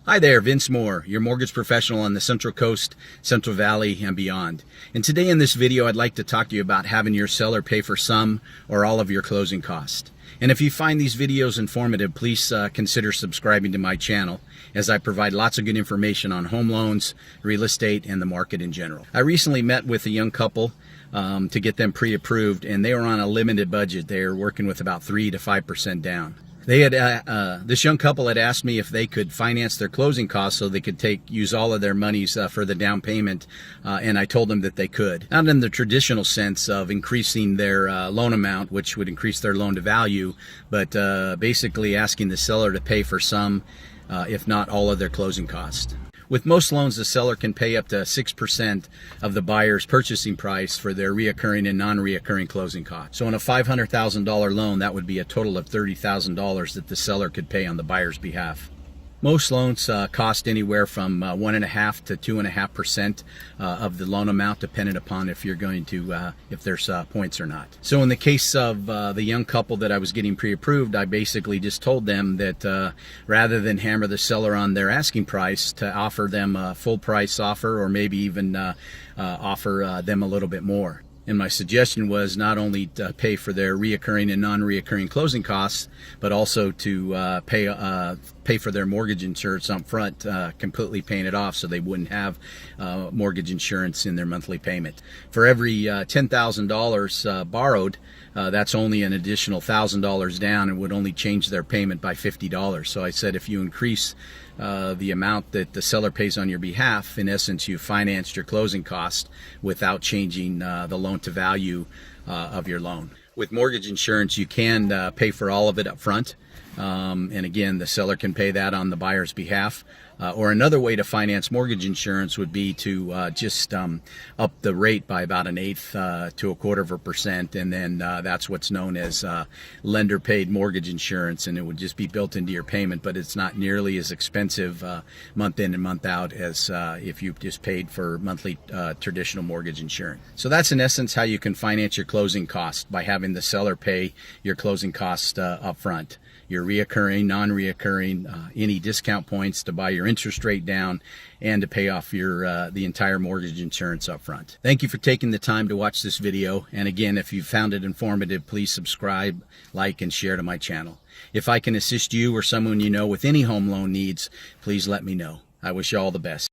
Hi there, Vince Mohr, your mortgage professional on the Central Coast, Central Valley, and beyond. And today in this video, I'd like to talk to you about having your seller pay for some or all of your closing costs. And if you find these videos informative, please consider subscribing to my channel, as I provide lots of good information on home loans, real estate, and the market in general. I recently met with a young couple to get them pre-approved, and they were on a limited budget. They were working with about 3 to 5% down. They had this young couple had asked me if they could finance their closing costs so they could use all of their monies for the down payment, and I told them that they could. Not in the traditional sense of increasing their loan amount, which would increase their loan to value, but basically asking the seller to pay for some, if not all of their closing costs. With most loans, the seller can pay up to 6% of the buyer's purchasing price for their reoccurring and non-reoccurring closing costs. So on a $500,000 loan, that would be a total of $30,000 that the seller could pay on the buyer's behalf. Most loans cost anywhere from 1.5% to 2.5% of the loan amount, depending upon if you're going to, if there's points or not. So in the case of the young couple that I was getting pre-approved, I basically just told them that rather than hammer the seller on their asking price, to offer them a full price offer, or maybe even offer them a little bit more. And my suggestion was not only to pay for their reoccurring and non-reoccurring closing costs, but also to pay for their mortgage insurance up front, completely paying it off so they wouldn't have mortgage insurance in their monthly payment. For every $10,000 borrowed, that's only an additional $1,000 down, and would only change their payment by $50. So I said, if you increase the amount that the seller pays on your behalf, in essence, you financed your closing cost without changing the loan to value of your loan. With mortgage insurance, you can pay for all of it up front. And again, the seller can pay that on the buyer's behalf. Or another way to finance mortgage insurance would be to just up the rate by about 1/8 to 1/4%, and then that's what's known as lender-paid mortgage insurance, and it would just be built into your payment, but it's not nearly as expensive month in and month out as if you just paid for monthly traditional mortgage insurance. So that's in essence how you can finance your closing costs, by having the seller pay your closing costs up front. Your reoccurring, non-reoccurring, any discount points to buy your interest rate down, and to pay off your the entire mortgage insurance up front. Thank you for taking the time to watch this video. And again, if you found it informative, please subscribe, like, and share to my channel. If I can assist you or someone you know with any home loan needs, please let me know. I wish you all the best.